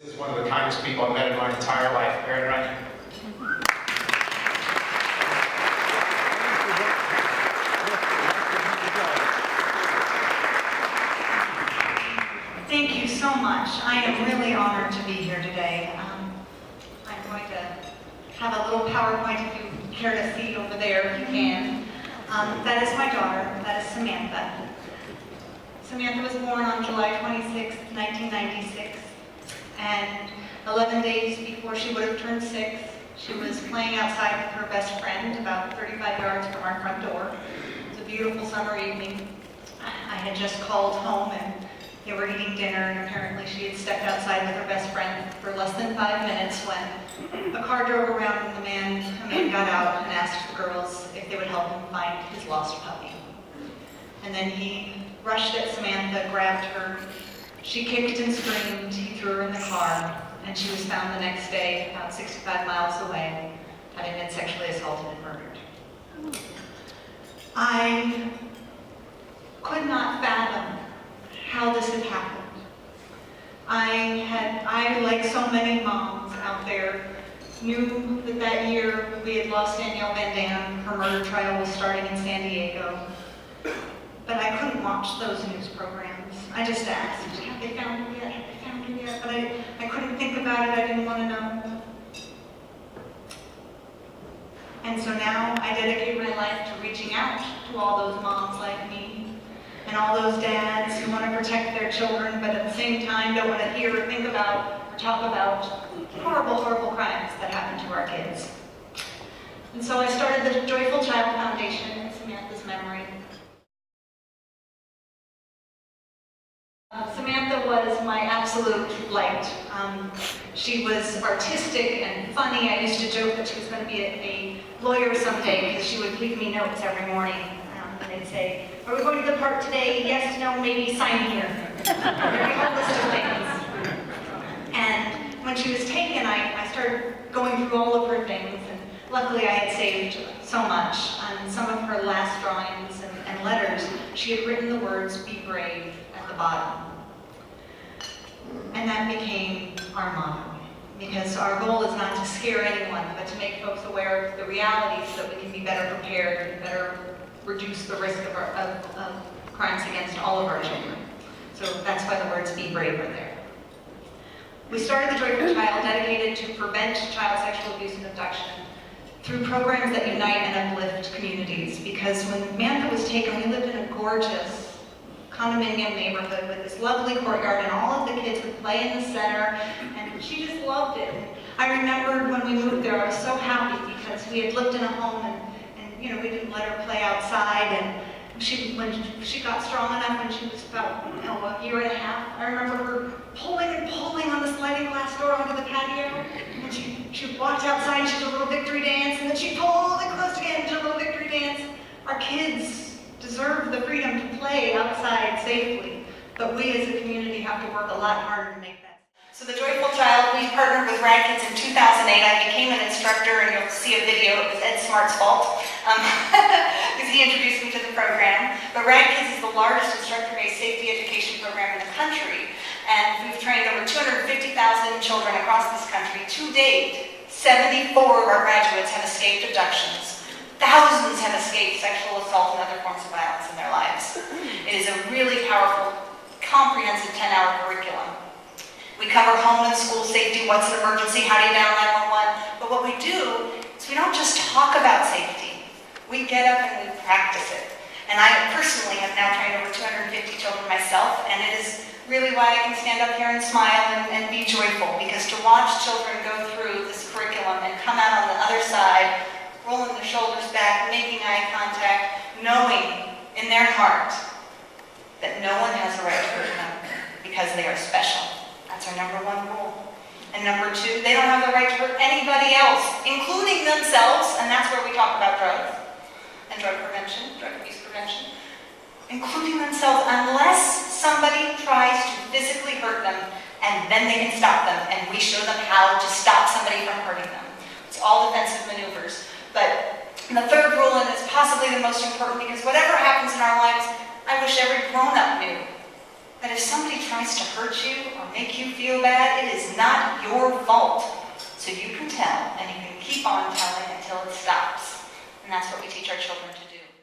This is one of the kindest people I've met in my entire life, Erin Runnion. Thank you so much. I am really honored to be here today. I'm going to have a little PowerPoint if you care to see over there, if you can. That is my daughter. That is Samantha. Samantha was born on July 26, 1996, and 11 days before she would have turned 6, she was playing outside with her best friend about 35 yards from our front door. It was a beautiful summer evening. I had just called home and they were eating dinner, and apparently she had stepped outside with her best friend for less than 5 minutes when a car drove around and a man got out and asked the girls if they would help him find his lost puppy. And then he rushed at Samantha, grabbed her. She kicked and screamed. He threw her in the car, and she was found the next day about 65 miles away, having been sexually assaulted and murdered. I could not fathom how this had happened. I, like so many moms out there, knew that that year we had lost Danielle Van Dam. Her murder trial was starting in San Diego. But I couldn't watch those news programs. I just asked, have they found her yet? Have they found her yet? But I couldn't think about it. I didn't want to know. And so now I dedicate my life to reaching out to all those moms like me, and all those dads who want to protect their children, but at the same time don't want to hear or think about or talk about horrible, horrible crimes that happen to our kids. And so I started the Joyful Child Foundation in Samantha's memory. Samantha was my absolute light. She was artistic and funny. I used to joke that she was going to be a lawyer someday because she would leave me notes every morning. And they'd say, "Are we going to the park today? Yes, no, maybe, sign here." Very whole list of things. And when she was taken, I started going through all of her things, and luckily I had saved so much. On some of her last drawings and letters, she had written the words, "Be brave," at the bottom. And that became our motto, because our goal is not to scare anyone, but to make folks aware of the realities so that we can be better prepared and better reduce the risk of crimes against all of our children. So that's why the words "Be brave" are there. We started the Joyful Child dedicated to prevent child sexual abuse and abduction through programs that unite and uplift communities, because when Samantha was taken, we lived in a gorgeous condominium neighborhood with this lovely courtyard, and all of the kids would play in the center, and she just loved it. I remembered when we moved there, I was so happy because we had lived in a home and we didn't let her play outside, and when she got strong enough when she was about a year and a half, I remember her pulling and pulling on the sliding glass door onto the patio, and she walked outside and she did a little victory dance, and then she pulled and closed again and did a little victory dance. Our kids deserve the freedom to play outside safely, but we as a community have to work a lot harder to make that. So the Joyful Child, we partnered with Rad Kids in 2008. I became an instructor, and you'll see a video. It was Ed Smart's fault, because he introduced me to the program. But Rad Kids is the largest instructor-based safety education program in the country, and we've trained over 250,000 children across this country. To date, 74 of our graduates have escaped abductions. Thousands have escaped sexual assault and other forms of violence in their lives. It is a really powerful, comprehensive 10-hour curriculum. We cover home and school safety, what's an emergency, how do you dial 911, but what we do is we don't just talk about safety. We get up and we practice it. And I personally have now trained over 250 children myself, and it is really why I can stand up here and smile and be joyful, because to watch children go through this curriculum and come out on the other side, rolling their shoulders back, making eye contact, knowing in their heart that no one has the right to hurt them because they are special. That's our number one rule. And number two, they don't have the right to hurt anybody else, including themselves, and that's where we talk about drugs and drug prevention, drug abuse prevention, including themselves, unless somebody tries to physically hurt them, and then they can stop them, and we show them how to stop somebody from hurting them. It's all defensive maneuvers. But the third rule, and it's possibly the most important, because whatever happens in our lives, I wish every grown-up knew that if somebody tries to hurt you or make you feel bad, it is not your fault. So you can tell, and you can keep on telling until it stops. And that's what we teach our children to do.